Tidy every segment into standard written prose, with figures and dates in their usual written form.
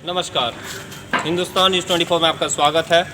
नमस्कार, हिंदुस्तान न्यूज़ 24 में आपका स्वागत है।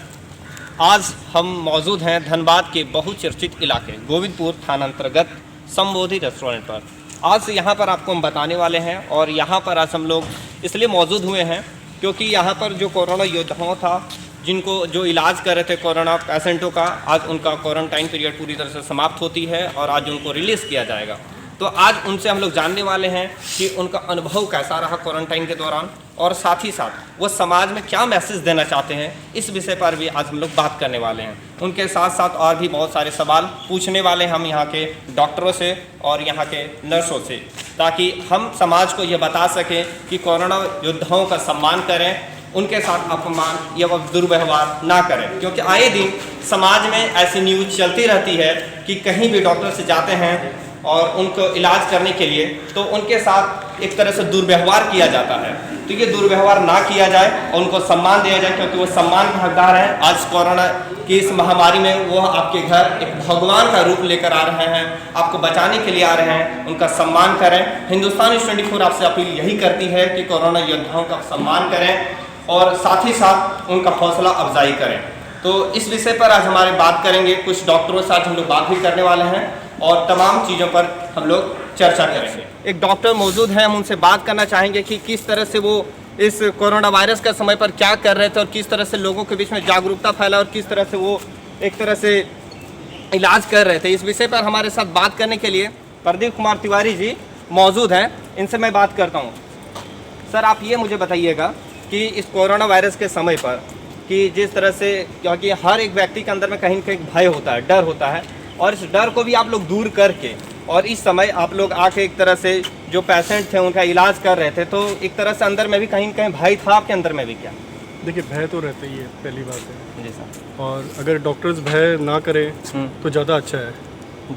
आज हम मौजूद हैं धनबाद के बहुचर्चित इलाके गोविंदपुर थाना अंतर्गत संबोधि रेस्टोरेंट पर। आज यहाँ पर आपको हम बताने वाले हैं और यहाँ पर आज हम लोग इसलिए मौजूद हुए हैं क्योंकि यहाँ पर जो कोरोना योद्धाओं था, जिनको जो इलाज कर रहे थे कोरोना पेशेंटों का, आज उनका क्वारंटाइन पीरियड पूरी तरह से समाप्त होती है और आज उनको रिलीज़ किया जाएगा। तो आज उनसे हम लोग जानने वाले हैं कि उनका अनुभव कैसा रहा क्वारंटाइन के दौरान और साथ ही साथ वो समाज में क्या मैसेज देना चाहते हैं, इस विषय पर भी आज हम लोग बात करने वाले हैं। उनके साथ साथ और भी बहुत सारे सवाल पूछने वाले हैं हम यहाँ के डॉक्टरों से और यहाँ के नर्सों से, ताकि हम समाज को ये बता सकें कि कोरोना योद्धाओं का सम्मान करें, उनके साथ अपमान या दुर्व्यवहार ना करें। क्योंकि आए दिन समाज में ऐसी न्यूज़ चलती रहती है कि कहीं भी डॉक्टर से जाते हैं और उनको इलाज करने के लिए तो उनके साथ एक तरह से दुर्व्यवहार किया जाता है। तो ये दुर्व्यवहार ना किया जाए और उनको सम्मान दिया जाए, क्योंकि वो सम्मान के हकदार हैं। आज कोरोना की इस महामारी में वो आपके घर एक भगवान का रूप लेकर आ रहे हैं, आपको बचाने के लिए आ रहे हैं, उनका सम्मान करें। हिंदुस्तान न्यूज़ 24 आपसे अपील यही करती है कि कोरोना योद्धाओं का सम्मान करें और साथ ही साथ उनका हौसला अफजाई करें। तो इस विषय पर आज हमारे बात करेंगे, कुछ डॉक्टरों के साथ हम लोग बात भी करने वाले हैं और तमाम चीज़ों पर हम लोग चर्चा करेंगे। एक डॉक्टर मौजूद हैं, हम उनसे बात करना चाहेंगे कि किस तरह से वो इस कोरोना वायरस के समय पर क्या कर रहे थे और किस तरह से लोगों के बीच में जागरूकता फैला और किस तरह से वो एक तरह से इलाज कर रहे थे। इस विषय पर हमारे साथ बात करने के लिए प्रदीप कुमार तिवारी जी मौजूद हैं, इनसे मैं बात करता हूँ। सर, आप ये मुझे बताइएगा कि इस कोरोना वायरस के समय पर कि जिस तरह से, क्योंकि हर एक व्यक्ति के अंदर में कहीं न कहीं भय होता है, डर होता है, और इस डर को भी आप लोग दूर करके और इस समय आप लोग आके एक तरह से जो पेशेंट थे उनका इलाज कर रहे थे, तो एक तरह से अंदर में भी कहीं न कहीं भय था आपके अंदर में भी क्या? देखिए, भय तो रहता ही है, पहली बात है जी सर। और अगर डॉक्टर्स भय ना करें तो ज़्यादा अच्छा है।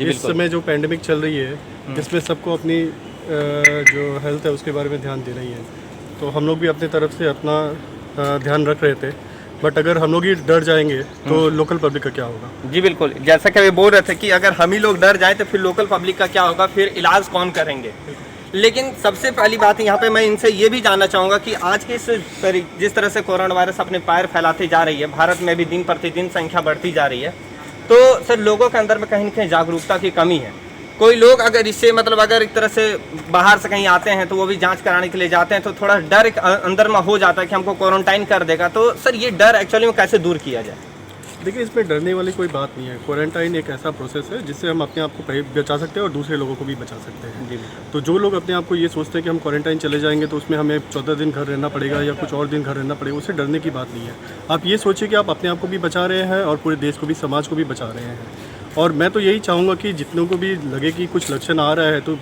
इस समय जो पैंडेमिक चल रही है, जिसमें सबको अपनी जो हेल्थ है उसके बारे में ध्यान देना ही है, तो हम लोग भी अपनी तरफ से अपना ध्यान रख रहे थे। बट अगर हम लोग ही डर जाएंगे तो लोकल पब्लिक का क्या होगा? जी बिल्कुल, जैसा कि वे बोल रहे थे कि अगर हम ही लोग डर जाएं तो फिर लोकल पब्लिक का क्या होगा, फिर इलाज कौन करेंगे। लेकिन सबसे पहली बात यहाँ पे मैं इनसे ये भी जानना चाहूँगा कि आज के जिस तरह से कोरोना वायरस अपने पैर फैलाते जा रही है, भारत में भी दिन प्रतिदिन संख्या बढ़ती जा रही है, तो सर लोगों के अंदर में कहीं न कहीं जागरूकता की कमी है। कोई लोग अगर इससे अगर एक तरह से बाहर से कहीं आते हैं तो वो भी जांच कराने के लिए जाते हैं, तो थोड़ा डर अंदर में हो जाता है कि हमको क्वारंटाइन कर देगा। तो सर ये डर एक्चुअली में कैसे दूर किया जाए? देखिए, इसमें डरने वाली कोई बात नहीं है। क्वारंटाइन एक ऐसा प्रोसेस है जिससे हम अपने आप को बचा सकते हैं और दूसरे लोगों को भी बचा सकते हैं। जी। तो जो लोग अपने आप को ये सोचते हैं कि हम क्वारंटाइन चले जाएंगे तो उसमें हमें 14 दिन घर रहना पड़ेगा या कुछ और दिन घर रहना पड़ेगा, उससे डरने की बात नहीं है। आप ये सोचिए कि आप अपने आप को भी बचा रहे हैं और पूरे देश को भी, समाज को भी बचा रहे हैं। और मैं तो यही चाहूँगा कि जितनों को भी लगे कि कुछ लक्षण आ रहा है तो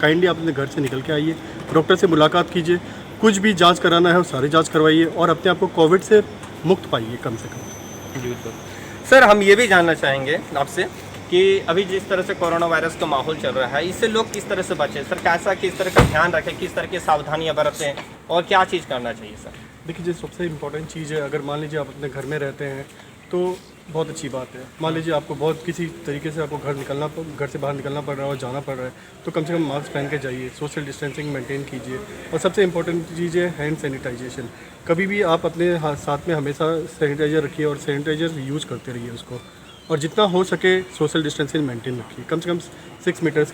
काइंडली आप अपने घर से निकल के आइए, डॉक्टर से मुलाकात कीजिए, कुछ भी जांच कराना है वो सारी जांच करवाइए और अपने आप को कोविड से मुक्त पाइए कम से कम। बिल्कुल सर, हम ये भी जानना चाहेंगे आपसे कि अभी जिस तरह से कोरोना वायरस का माहौल चल रहा है, इससे लोग किस तरह से बचें सर, किस तरह का ध्यान रखें, किस तरह की सावधानियाँ बरतें और क्या चीज़ करना चाहिए सर? देखिए, जो सबसे इम्पोर्टेंट चीज़ है, अगर मान लीजिए आप अपने घर में रहते हैं तो बहुत अच्छी बात है। मान लीजिए आपको बहुत किसी तरीके से आपको घर से बाहर निकलना पड़ रहा है और जाना पड़ रहा है, तो कम से कम मास्क पहन के जाइए, सोशल डिस्टेंसिंग मेंटेन कीजिए और सबसे इम्पोर्टेंट चीज़ है हैंड सैनिटाइजेशन। कभी भी आप अपने साथ में हमेशा सैनिटाइज़र रखिए और सैनिटाइज़र यूज़ करते रहिए उसको, और जितना हो सके सोशल डिस्टेंसिंग मेंटेन रखिए, कम से कम 6 मीटर्स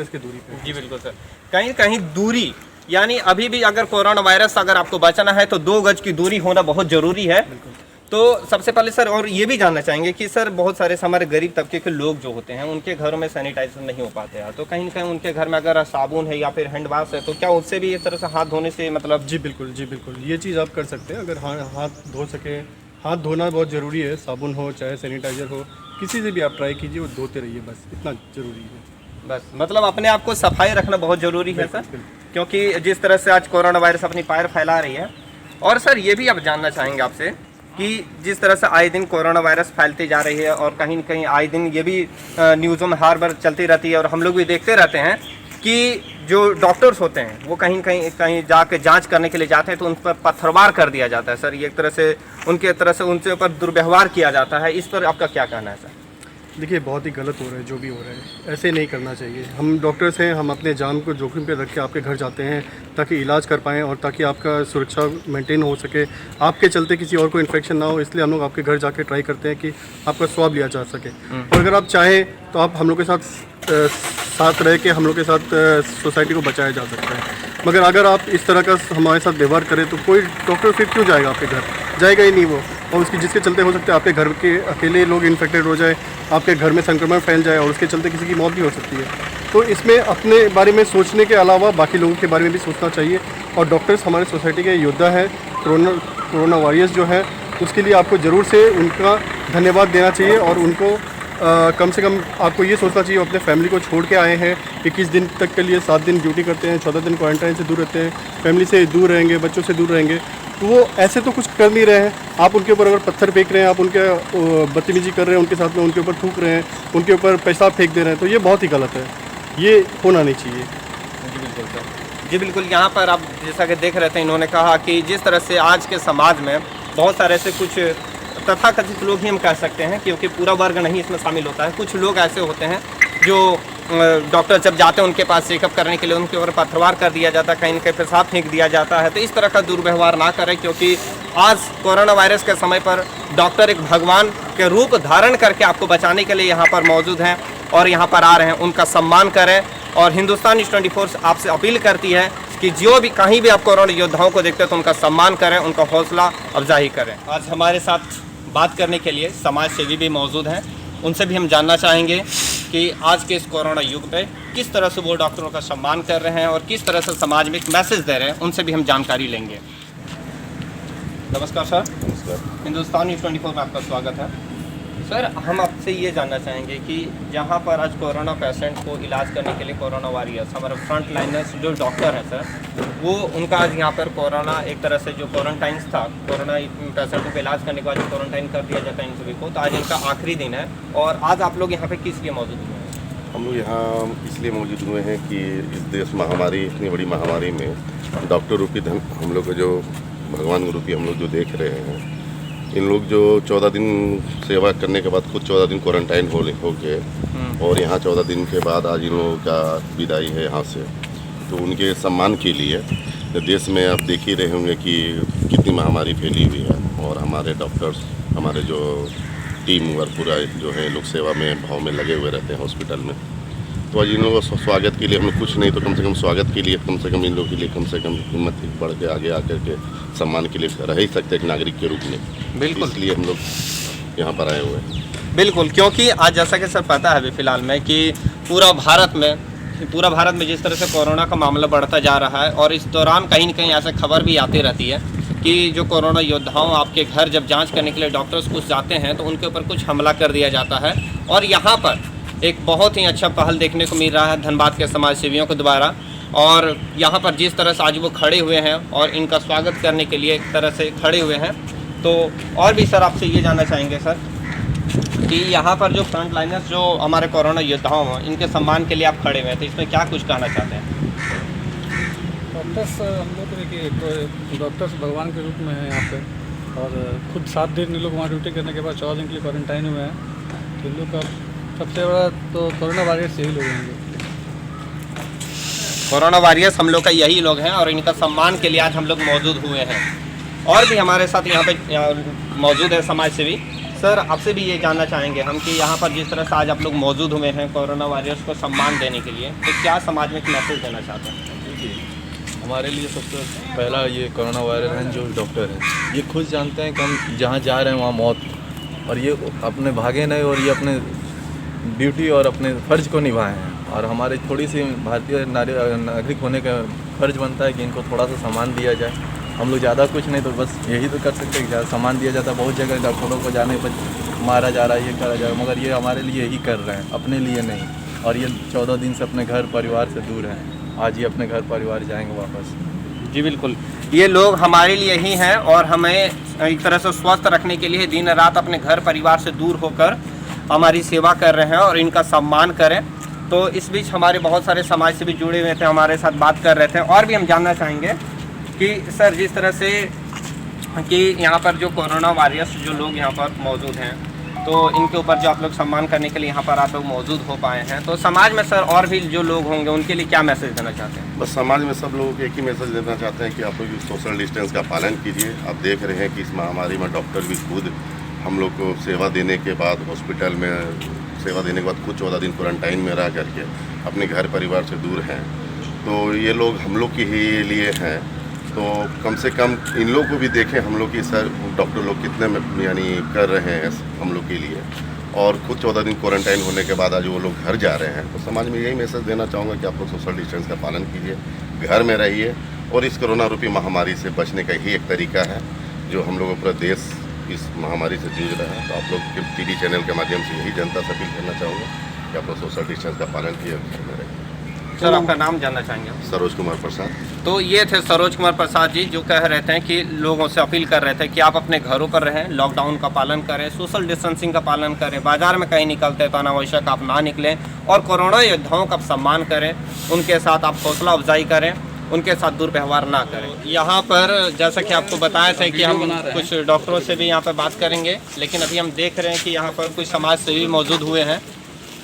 की दूरी पर। जी बिल्कुल सर, कहीं कहीं दूरी, यानी अभी भी अगर कोरोना वायरस अगर आपको बचना है तो 2 गज की दूरी होना बहुत ज़रूरी है। तो सबसे पहले सर, और ये भी जानना चाहेंगे कि सर बहुत सारे हमारे गरीब तबके के लोग जो होते हैं उनके घरों में सैनिटाइजर नहीं हो पाते हैं, तो कहीं ना कहीं उनके घर में अगर साबुन है या फिर हैंड वाश है तो क्या उससे भी इस तरह से हाथ धोने से मतलब? जी बिल्कुल, ये चीज़ आप कर सकते हैं। अगर हाथ धो सके, हाथ धोना बहुत ज़रूरी है, साबुन हो चाहे सैनिटाइज़र हो, किसी से भी आप ट्राई कीजिए, वो धोते रहिए, बस इतना ज़रूरी है। बस मतलब अपने आप को सफाई रखना बहुत ज़रूरी है सर, क्योंकि जिस तरह से आज कोरोना वायरस अपनी पैर फैला रही है। और सर ये भी अब जानना चाहेंगे आपसे कि जिस तरह से आए दिन कोरोना वायरस फैलती जा रही है और कहीं न कहीं आए दिन ये भी न्यूज़ों में हर बार चलती रहती है और हम लोग भी देखते रहते हैं कि जो डॉक्टर्स होते हैं वो कहीं जाके जांच करने के लिए जाते हैं तो उन पर पत्थरवार कर दिया जाता है सर, ये एक तरह से उनके ऊपर दुर्व्यवहार किया जाता है। इस पर आपका क्या कहना है सर? देखिए बहुत ही गलत हो रहा है जो भी हो रहा है, ऐसे नहीं करना चाहिए। हम डॉक्टर्स हैं, हम अपने जान को जोखिम पे रख के आपके घर जाते हैं ताकि इलाज कर पाएँ और ताकि आपका सुरक्षा मेंटेन हो सके, आपके चलते किसी और को इन्फेक्शन ना हो, इसलिए हम लोग आपके घर जाके ट्राई करते हैं कि आपका स्वाब लिया जा सके। और अगर आप चाहें तो आप हम लोग के साथ रह के हम लोग के साथ सोसाइटी को बचाया जा सकता है। मगर अगर आप इस तरह का हमारे साथ व्यवहार करें तो कोई डॉक्टर फिर क्यों जाएगा आपके घर? जाएगा ही नहीं वो। और उसकी जिसके चलते हो सकता है आपके घर के अकेले लोग इन्फेक्टेड हो जाए, आपके घर में संक्रमण फैल जाए और उसके चलते किसी की मौत भी हो सकती है। तो इसमें अपने बारे में सोचने के अलावा बाकी लोगों के बारे में भी सोचना चाहिए। और डॉक्टर्स हमारे सोसाइटी के योद्धा है, कोरोना वॉरियर्स जो है, उसके लिए आपको ज़रूर से उनका धन्यवाद देना चाहिए। और उनको कम से कम आपको ये सोचना चाहिए, अपने फैमिली को छोड़ के आए हैं, 21 दिन तक के लिए 7 दिन ड्यूटी करते हैं, 14 दिन क्वारंटाइन से दूर रहते हैं, फैमिली से दूर रहेंगे, बच्चों से दूर रहेंगे। तो वो ऐसे तो कुछ कर नहीं रहे हैं। आप उनके ऊपर अगर पत्थर फेंक रहे हैं, आप उनके बदतमीजी कर रहे हैं, उनके साथ में उनके ऊपर थूक रहे हैं, उनके ऊपर पेशाब फेंक दे रहे हैं, तो ये बहुत ही गलत है, ये होना नहीं चाहिए। जी बिल्कुल सर, जी बिल्कुल। यहाँ पर आप जैसा कि देख रहे थे, इन्होंने कहा कि जिस तरह से आज के समाज में बहुत सारे ऐसे कुछ तथाकथित लोग ही हम कह सकते हैं, क्योंकि पूरा वर्ग नहीं इसमें शामिल होता है। कुछ लोग ऐसे होते हैं जो डॉक्टर जब जाते हैं उनके पास चेकअप करने के लिए उनके ऊपर पथरवार कर दिया जाता है, कहीं न कहीं पेशाब फेंक दिया जाता है। तो इस तरह का दुर्व्यवहार ना करें, क्योंकि आज कोरोना वायरस के समय पर डॉक्टर एक भगवान के रूप धारण करके आपको बचाने के लिए यहाँ पर मौजूद हैं और यहाँ पर आ रहे हैं। उनका सम्मान करें। और हिंदुस्तान न्यूज़ 24 आपसे अपील करती है कि जो भी कहीं भी आप कोरोना योद्धाओं को देखते हैं तो उनका सम्मान करें, उनका हौसला अफजाई करें। आज हमारे साथ बात करने के लिए समाज सेवी भी मौजूद हैं, उनसे भी हम जानना चाहेंगे कि आज के इस कोरोना युग में किस तरह से वो डॉक्टरों का सम्मान कर रहे हैं और किस तरह से समाज में एक मैसेज दे रहे हैं। उनसे भी हम जानकारी लेंगे। नमस्कार सर। नमस्कार। हिंदुस्तान न्यूज़ 24 में आपका स्वागत है। सर, हम आपसे ये जानना चाहेंगे कि जहाँ पर आज कोरोना पेशेंट को इलाज करने के लिए कोरोना वॉरियर्स, हमारे फ्रंट लाइनर्स जो डॉक्टर हैं सर, वो उनका आज यहाँ पर कोरोना एक तरह से जो क्वारंटाइन था, कोरोना पेशेंटों को इलाज करने के बाद क्वारंटाइन कर दिया जाता है इन सभी को, तो आज इनका आखिरी दिन है। और आज आप लोग यहाँ पे किस लिए मौजूद हुए हैं? हम लोग यहाँ इसलिए मौजूद हुए हैं कि इस देश महामारी, इतनी बड़ी महामारी में डॉक्टर रूपी धन हम लोग को जो भगवान रूपी हम लोग जो देख रहे हैं, इन लोग जो 14 दिन सेवा करने के बाद खुद 14 दिन क्वारंटाइन हो के और यहाँ 14 दिन के बाद आज इन लोगों का विदाई है यहाँ से। तो उनके सम्मान के लिए देश में आप देख ही रहे होंगे कि कितनी महामारी फैली हुई है और हमारे डॉक्टर्स, हमारे जो टीम वर्क पूरा जो है लोग सेवा में भाव में लगे हुए रहते हैं हॉस्पिटल में। तो आज इन लोगों को स्वागत के लिए हम लोग कुछ नहीं तो कम से कम स्वागत के लिए कम से कम इन लोगों के लिए कम से कम हिम्मत बढ़ के आगे आकर के सम्मान के लिए रह ही सकते एक नागरिक के रूप में। बिल्कुल, इसलिए हम लोग यहाँ पर आए हुए हैं। बिल्कुल, क्योंकि आज जैसा कि सर पता है अभी फ़िलहाल में कि पूरा भारत में जिस तरह से कोरोना का मामला बढ़ता जा रहा है और इस दौरान कहीं न कहीं ऐसे खबर भी आती रहती है कि जो कोरोना योद्धाओं आपके घर जब जांच करने के लिए डॉक्टर्स कुछ जाते हैं तो उनके ऊपर कुछ हमला कर दिया जाता है। और यहाँ पर एक बहुत ही अच्छा पहल देखने को मिल रहा है धनबाद के समाज सेवियों के द्वारा। और यहाँ पर जिस तरह से आज वो खड़े हुए हैं और इनका स्वागत करने के लिए एक तरह से खड़े हुए हैं। तो और भी सर आपसे ये जानना चाहेंगे सर कि यहाँ पर जो फ्रंट लाइनर्स जो हमारे कोरोना योद्धाओं हैं, इनके सम्मान के लिए आप खड़े हुए हैं, तो इसमें क्या कुछ कहना चाहते हैं? डॉक्टर्स हम लोग देखिए डॉक्टर्स भगवान के रूप में हैं यहाँ पे। और खुद 7 दिन लोग वहाँ ड्यूटी करने के बाद 14 दिन के लिए क्वारंटाइन हुए हैं। तो इन लोग का सबसे बड़ा तो कोरोना वायरस यही लोग हैं। कोरोना वॉरियर्स हम लोग का यही लोग हैं और इनका सम्मान के लिए आज हम लोग मौजूद हुए हैं। और भी हमारे साथ यहाँ पे मौजूद है समाज सेवी। सर, आपसे भी ये जानना चाहेंगे हम कि यहाँ पर जिस तरह से आज आप लोग मौजूद हुए हैं कोरोना वॉरियर्स को सम्मान देने के लिए, तो क्या समाज में एक मैसेज देना चाहते हैं? हमारे लिए सबसे पहला ये कोरोना वायरस हैं जो डॉक्टर हैं, ये खुद जानते हैं कि हम जहाँ जा रहे हैं वहाँ मौत, और ये अपने भागे नहीं और ये अपने ड्यूटी और अपने फ़र्ज को निभाए हैं। और हमारे थोड़ी सी भारतीय नागरिक होने का फ़र्ज बनता है कि इनको थोड़ा सा सम्मान दिया जाए। हम लोग ज़्यादा कुछ नहीं तो बस यही तो कर सकते हैं कि ज़्यादा सम्मान दिया जाता है। बहुत जगह डॉक्टरों को जाने पर मारा जा रहा है, ये करा जा रहा है, मगर ये हमारे लिए यही कर रहे हैं, अपने लिए नहीं। और ये 14 दिन से अपने घर परिवार से दूर हैं, आज ये अपने घर परिवार जाएंगे वापस। जी बिल्कुल, ये लोग हमारे लिए ही हैं और हमें एक तरह से स्वस्थ रखने के लिए दिन रात अपने घर परिवार से दूर होकर हमारी सेवा कर रहे हैं और इनका सम्मान करें। तो इस बीच हमारे बहुत सारे समाज से भी जुड़े हुए थे, हमारे साथ बात कर रहे थे। और भी हम जानना चाहेंगे कि सर, जिस तरह से कि यहाँ पर जो कोरोना वॉरियर्स जो लोग यहाँ पर मौजूद हैं, तो इनके ऊपर जो आप लोग सम्मान करने के लिए यहाँ पर आप लोग मौजूद हो पाए हैं, तो समाज में सर और भी जो लोग होंगे उनके लिए क्या मैसेज देना चाहते हैं? बस समाज में सब लोगों को एक ही मैसेज देना चाहते हैं कि आप लोग सोशल डिस्टेंस का पालन कीजिए। आप देख रहे हैं कि इस महामारी में डॉक्टर भी खुद हम लोग को सेवा देने के बाद हॉस्पिटल में सेवा देने के बाद खुद 14 दिन क्वारंटाइन में रह करके अपने घर परिवार से दूर हैं। तो ये लोग हम लोग के ही लिए हैं, तो कम से कम इन लोग को भी देखें हम लोग की सर डॉक्टर लोग कितने यानी कर रहे हैं हम लोग के लिए, और खुद 14 दिन क्वारंटाइन होने के बाद आज वो लोग घर जा रहे हैं। तो समाज में यही मैसेज देना चाहूँगा कि आप लोग सोशल डिस्टेंस का पालन कीजिए, घर में रहिए, और इस कोरोना रूपी महामारी से बचने का ही एक तरीका है जो हम लोग पूरा देश इस महामारी से जूझ रहा है। तो आप लोग के टीवी चैनल के माध्यम से यही जनता से अपील करना चाहूँगा कि आप लोग सोशल डिस्टेंस का पालन किए, घर में रहिए। सर आपका नाम जानना चाहेंगे? सरोज कुमार प्रसाद। तो ये थे सरोज कुमार प्रसाद जी, जो कह रहे थे कि लोगों से अपील कर रहे थे कि आप अपने घरों पर रहें, लॉकडाउन का पालन करें, सोशल डिस्टेंसिंग का पालन करें, बाजार में कहीं निकलते हैं तो अनावश्यक आप ना निकलें, और कोरोना योद्धाओं का सम्मान करें, उनके साथ आप हौसला अफजाई करें, उनके साथ दुर्व्यवहार ना करें। यहाँ पर जैसा कि आपको बताया था कि हम कुछ डॉक्टरों से भी यहाँ पर बात करेंगे, लेकिन अभी हम देख रहे हैं कि यहाँ पर कुछ समाज सेवी मौजूद हुए हैं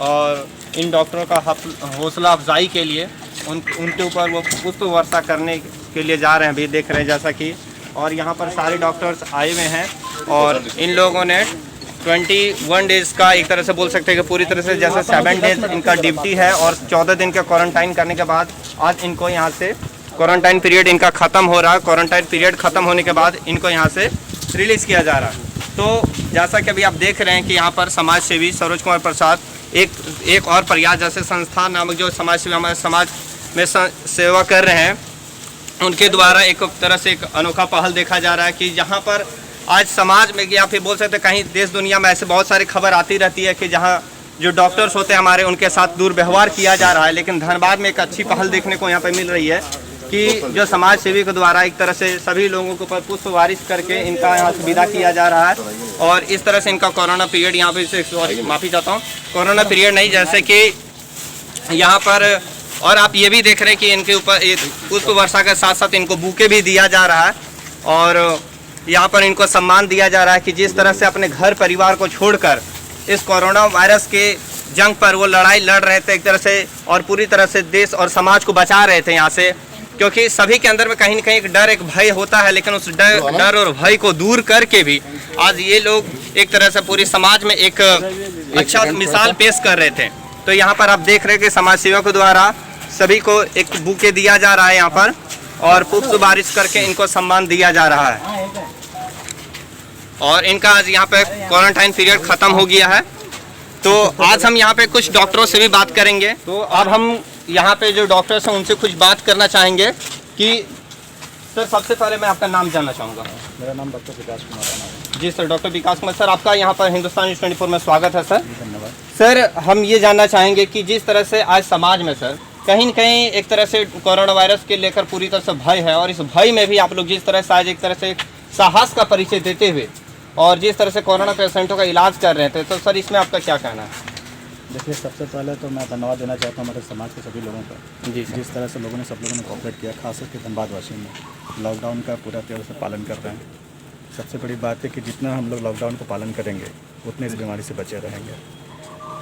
और इन डॉक्टरों का हौसला अफजाई के लिए उनके ऊपर वो पुष्प वर्षा करने के लिए जा रहे हैं, अभी देख रहे हैं जैसा कि, और यहाँ पर सारे डॉक्टर्स आए हुए हैं और इन लोगों ने 21 डेज़ का एक तरह से बोल सकते हैं कि पूरी तरह से जैसे 7 डेज़ इनका ड्यूटी है, और 14 दिन का क्वारंटाइन करने के बाद आज इनको यहाँ से क्वारंटाइन पीरियड इनका ख़त्म हो रहा है। क्वारंटाइन पीरियड ख़त्म होने के बाद इनको यहाँ से रिलीज़ किया जा रहा है। तो जैसा कि अभी आप देख रहे हैं कि यहाँ पर समाज सेवी सरोज कुमार प्रसाद एक और प्रयास जैसे संस्थान नामक जो समाज सेवी हमारे समाज में सेवा कर रहे हैं, उनके द्वारा एक तरह से एक अनोखा पहल देखा जा रहा है कि जहाँ पर आज समाज में या फिर बोल सकते हैं कहीं देश दुनिया में ऐसे बहुत सारी खबर आती रहती है कि जहाँ जो डॉक्टर्स होते हैं हमारे उनके साथ दुर्व्यवहार किया जा रहा है, लेकिन धनबाद में एक अच्छी पहल देखने को यहाँ पर मिल रही है कि जो समाज सेवी के द्वारा एक तरह से सभी लोगों के ऊपर पुष्प बारिश करके इनका यहाँ से विदा किया जा रहा है, और इस तरह से इनका कोरोना पीरियड यहाँ पे माफ़ी चाहता हूँ, कोरोना पीरियड नहीं, जैसे कि यहाँ पर, और आप ये भी देख रहे हैं कि इनके ऊपर पुष्प वर्षा के साथ साथ इनको बुके भी दिया जा रहा है, और यहाँ पर इनको सम्मान दिया जा रहा है कि जिस तरह से अपने घर परिवार को छोड़कर इस कोरोना वायरस के जंग पर वो लड़ाई लड़ रहे थे एक तरह से, और पूरी तरह से देश और समाज को बचा रहे थे यहाँ से, क्योंकि सभी के अंदर में कहीं ना कहीं एक डर एक भय होता है, लेकिन उस डर और भय को दूर करके भी आज ये लोग एक तरह से पूरी समाज में एक अच्छा मिसाल पेश कर रहे थे। तो यहाँ पर आप देख रहे हैं कि समाज सेवकों द्वारा सभी को एक बुके दिया जा रहा है यहाँ पर, और पुष्प बारिश करके इनको सम्मान दिया जा रहा है, और इनका आज यहाँ पे क्वारंटाइन पीरियड ख़त्म हो गया है। तो आज हम यहाँ पे कुछ डॉक्टरों से भी बात करेंगे। तो अब हम यहाँ पे जो डॉक्टर्स हैं उनसे कुछ बात करना चाहेंगे कि सर सबसे पहले मैं आपका नाम जानना चाहूँगा। मेरा नाम डॉक्टर विकास कुमार है। जी सर, डॉक्टर विकास कुमार सर, आपका यहाँ पर हिंदुस्तान न्यूज़ 24 में स्वागत है सर। धन्यवाद सर, हम ये जानना चाहेंगे कि जिस तरह से आज समाज में सर कहीं न कहीं एक तरह से कोरोना वायरस के लेकर पूरी तरह से भय है, और इस भय में भी आप लोग जिस तरह से आज एक तरह से साहस का परिचय देते हुए और जिस तरह से कोरोना पेशेंटों का इलाज कर रहे थे, तो सर इसमें आपका क्या कहना है? देखिए, सबसे पहले तो मैं धन्यवाद देना चाहता हूँ हमारे समाज के सभी लोगों का, जी जिस तरह से सब लोगों ने कोऑपरेट किया, खास करके धनबाद वासियों में लॉकडाउन का पूरा तरह से पालन कर रहे हैं। सबसे बड़ी बात है कि जितना हम लोग लॉकडाउन को पालन करेंगे उतने इस बीमारी से बचे रहेंगे।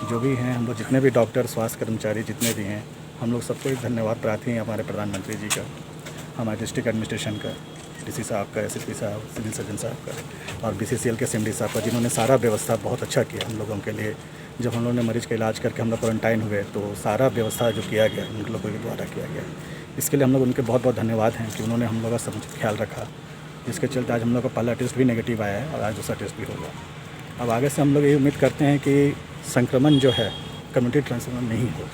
जो भी हैं हम लोग, जितने भी डॉक्टर, स्वास्थ्य कर्मचारी जितने भी हैं, हम लोग सबको एक धन्यवाद प्रार्थी हैं हमारे प्रधानमंत्री जी का, हमारे डिस्ट्रिक्ट एडमिनिस्ट्रेशन का, डीसी साहब का, एसएसपी साहब, सिविल सर्जन साहब का, और बीसीसीएल के सीएमडी साहब का, जिन्होंने सारा व्यवस्था बहुत अच्छा किया हम लोगों के लिए। जब हम लोगों ने मरीज़ का इलाज करके हम लोग क्वारंटाइन हुए तो सारा व्यवस्था जो किया गया उन लोगों के द्वारा किया गया, इसके लिए हम लोग उनके बहुत बहुत धन्यवाद हैं कि उन्होंने हम लोग का समुचित ख्याल रखा, जिसके चलते आज हम लोग का पहला टेस्ट भी नेगेटिव आया है और आज दूसरा टेस्ट भी होगा। अब आगे से हम लोग ये उम्मीद करते हैं कि संक्रमण जो है कम्युनिटी ट्रांसफर नहीं हो।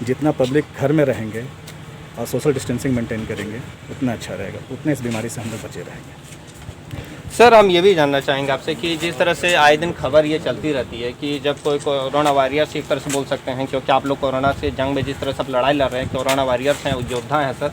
जितना पब्लिक घर में रहेंगे और सोशल डिस्टेंसिंग मेंटेन करेंगे उतना अच्छा रहेगा, उतने इस बीमारी से हम लोग बचे रहेंगे। सर, हम ये भी जानना चाहेंगे आपसे कि जिस तरह से आए दिन खबर ये चलती रहती है कि जब कोई कोरोना वॉरियर्स एक तरह से बोल सकते हैं, क्योंकि आप लोग कोरोना से जंग में जिस तरह से आप लड़ाई लड़ रहे हैं, कोरोना वॉरियर्स हैं, योद्धा हैं सर,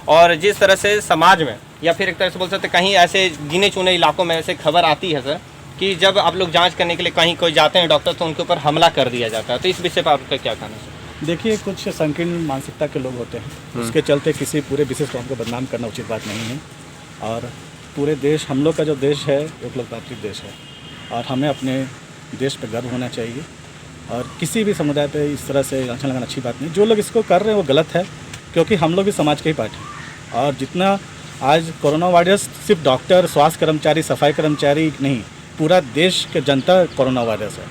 और जिस तरह से समाज में या फिर एक तरह से बोल सकते हैं कहीं ऐसे गिने चुने इलाकों में ऐसे खबर आती है सर कि जब आप लोग जाँच करने के लिए कहीं कोई जाते हैं डॉक्टर, तो उनके ऊपर हमला कर दिया जाता है, तो इस विषय पर आपका क्या कहना है सर? देखिए, कुछ संकीर्ण मानसिकता के लोग होते हैं, उसके चलते किसी पूरे विशेष कौम को बदनाम करना उचित बात नहीं है। और पूरे देश, हम लोग का जो देश है एक लोकतांत्रिक देश है, और हमें अपने देश पे गर्व होना चाहिए और किसी भी समुदाय पे इस तरह से आंचल लगाना अच्छी बात नहीं। जो लोग इसको कर रहे हैं वो गलत है, क्योंकि हम लोग भी समाज के ही पार्ट हैं। और जितना आज कोरोना वायरस सिर्फ डॉक्टर, स्वास्थ्य कर्मचारी, सफाई कर्मचारी नहीं, पूरा देश के जनता कोरोना वायरस है।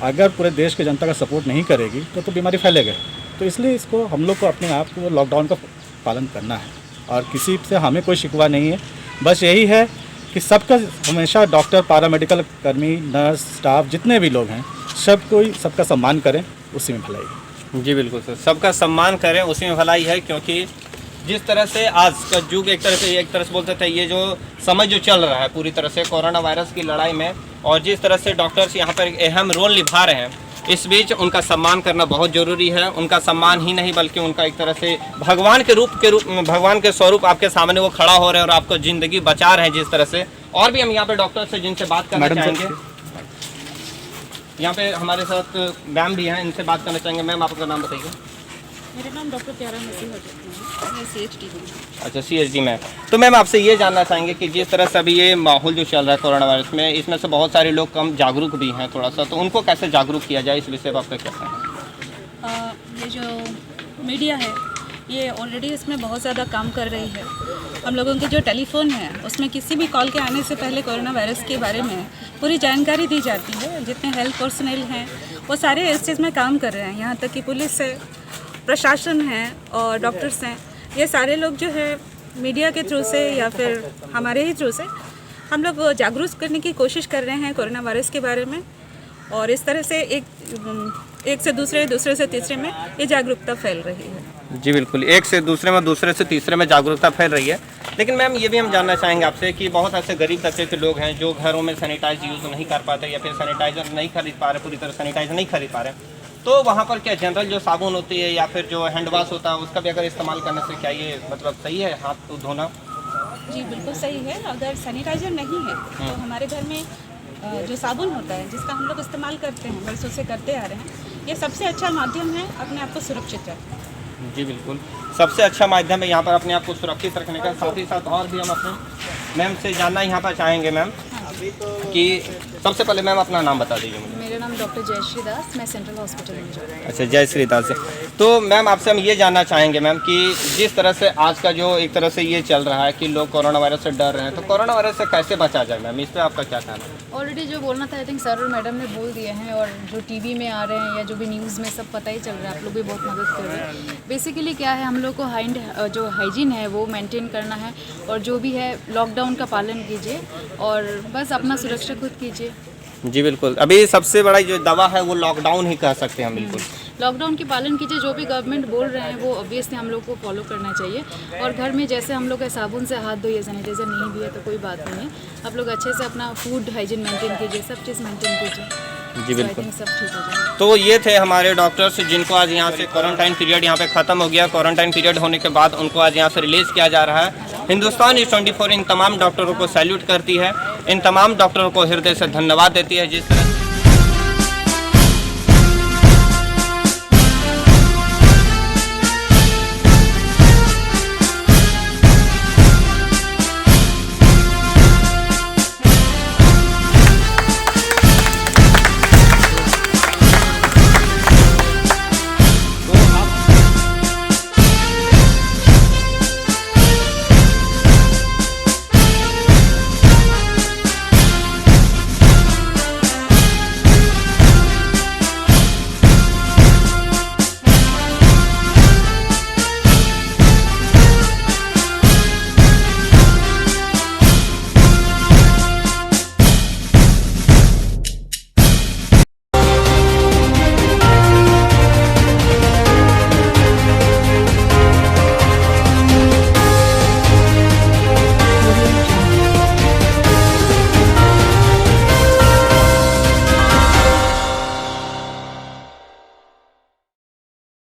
अगर पूरे देश के जनता का सपोर्ट नहीं करेगी तो बीमारी फैलेगा। तो इसलिए इसको हम लोग को अपने आप को लॉकडाउन का पालन करना है और किसी से हमें कोई शिकवा नहीं है। बस यही है कि सबका हमेशा डॉक्टर, पैरामेडिकल कर्मी, नर्स, स्टाफ जितने भी लोग हैं सबका सम्मान करें, उसी में भलाई है। जी बिल्कुल सर, सबका सम्मान करें, उसी में भलाई है। क्योंकि जिस तरह से आज का युग एक तरह से बोलते थे, ये जो समय जो चल रहा है पूरी तरह से कोरोना वायरस की लड़ाई में, और जिस तरह से डॉक्टर्स यहाँ पर एक अहम रोल निभा रहे हैं, इस बीच उनका सम्मान करना बहुत ज़रूरी है। उनका सम्मान ही नहीं बल्कि उनका एक तरह से भगवान के स्वरूप आपके सामने वो खड़ा हो रहे हैं और आपको ज़िंदगी बचा रहे हैं जिस तरह से। और भी हम यहाँ पे डॉक्टर से जिनसे बात करना चाहेंगे, यहाँ पे हमारे साथ मैम भी हैं, इनसे बात करना चाहेंगे। मैम आपका नाम बताइए। मेरा नाम डॉक्टर प्यारा मसीह है, मैं CHD हूँ। अच्छा, CHD मैम। तो मैम आपसे ये जानना चाहेंगे कि जिस तरह से अभी ये माहौल जो चल रहा है कोरोना वायरस में, इसमें से बहुत सारे लोग कम जागरूक भी हैं थोड़ा सा, तो उनको कैसे जागरूक किया जाए, इस विषय पर आपका क्या कहना है? ये जो मीडिया है ये ऑलरेडी इसमें बहुत ज़्यादा काम कर रही है। हम लोगों के जो टेलीफोन है उसमें किसी भी कॉल के आने से पहले कोरोना वायरस के बारे में पूरी जानकारी दी जाती है। जितने हेल्थ पर्सनल हैं वो सारे इस चीज़ में काम कर रहे हैं, यहाँ तक कि पुलिस है, प्रशासन है और डॉक्टर्स हैं। ये सारे लोग जो है मीडिया के थ्रू से या फिर हमारे ही थ्रू से हम लोग जागरूक करने की कोशिश कर रहे हैं कोरोना वायरस के बारे में। और इस तरह से एक से दूसरे से तीसरे में ये जागरूकता फैल रही है। जी बिल्कुल, एक से दूसरे से तीसरे में जागरूकता फैल रही है। लेकिन मैम ये भी हम जानना चाहेंगे आपसे कि बहुत ऐसे गरीब तबके के लोग हैं जो घरों में सैनिटाइज यूज़ नहीं कर पाते या फिर सैनिटाइज़र नहीं खरीद पा रहे, पूरी तरह सैनिटाइजर नहीं खरीद पा रहे, तो वहाँ पर क्या जनरल जो साबुन होती है या फिर जो हैंड वॉश होता है उसका भी अगर इस्तेमाल करने से क्या ये मतलब सही है हाथ तो धोना? जी बिल्कुल सही है। अगर सैनिटाइजर नहीं है तो हमारे घर में जो साबुन होता है जिसका हम लोग इस्तेमाल करते हैं, बरसों से करते आ रहे हैं, ये सबसे अच्छा माध्यम है अपने आप को सुरक्षित रखने। जी बिल्कुल, सबसे अच्छा माध्यम है यहाँ पर अपने आप को सुरक्षित रखने का। साथ ही साथ और भी हम अपने मैम से जानना यहाँ पर चाहेंगे मैम कि सबसे पहले मैम अपना नाम बता दीजिए मुझे। मेरा नाम डॉक्टर जयश्री दास, मैं सेंट्रल हॉस्पिटल में हूँ। अच्छा, जयश्री दास से। तो मैम आपसे हम ये जानना चाहेंगे मैम कि जिस तरह से आज का जो एक तरह से ये चल रहा है कि लोग कोरोना वायरस से डर रहे हैं, तो कोरोना वायरस से कैसे बचा जाए मैम, इस पर आपका क्या कहना है? ऑलरेडी जो बोलना था आई थिंक सर और मैडम ने बोल दिए हैं, और जो टीवी में आ रहे हैं या जो भी न्यूज़ में सब पता ही चल रहा है, आप लोग भी बहुत मदद कर रहे हैं। बेसिकली क्या है, हम लोग को जो हाइजीन है वो मेंटेन करना है, और जो भी है लॉकडाउन का पालन कीजिए और बस अपना सुरक्षा खुद कीजिए। जी बिल्कुल, अभी सबसे बड़ा जो दवा है वो लॉकडाउन ही कह सकते हैं हम। बिल्कुल लॉकडाउन की पालन कीजिए, जो भी गवर्नमेंट बोल रहे हैं वो ऑब्वियसली हम लोग को फॉलो करना चाहिए। और घर में जैसे हम लोग साबुन से हाथ धोइए, सैनिटाइजर नहीं भी है तो कोई बात नहीं है, आप लोग अच्छे से अपना फूड हाइजीन मेंटेन कीजिए, सब चीज़ मेंटेन कीजिए। जी बिल्कुल, सब ठीक हो जाएगा। तो ये थे हमारे डॉक्टर्स जिनको आज यहाँ से क्वारंटाइन पीरियड यहाँ पे ख़त्म हो गया। क्वारंटाइन पीरियड होने के बाद उनको आज यहाँ से रिलीज़ किया जा रहा है। हिंदुस्तान न्यूज़ 24 इन तमाम डॉक्टरों को सैल्यूट करती है, इन तमाम डॉक्टरों को हृदय से धन्यवाद देती है जिस तरह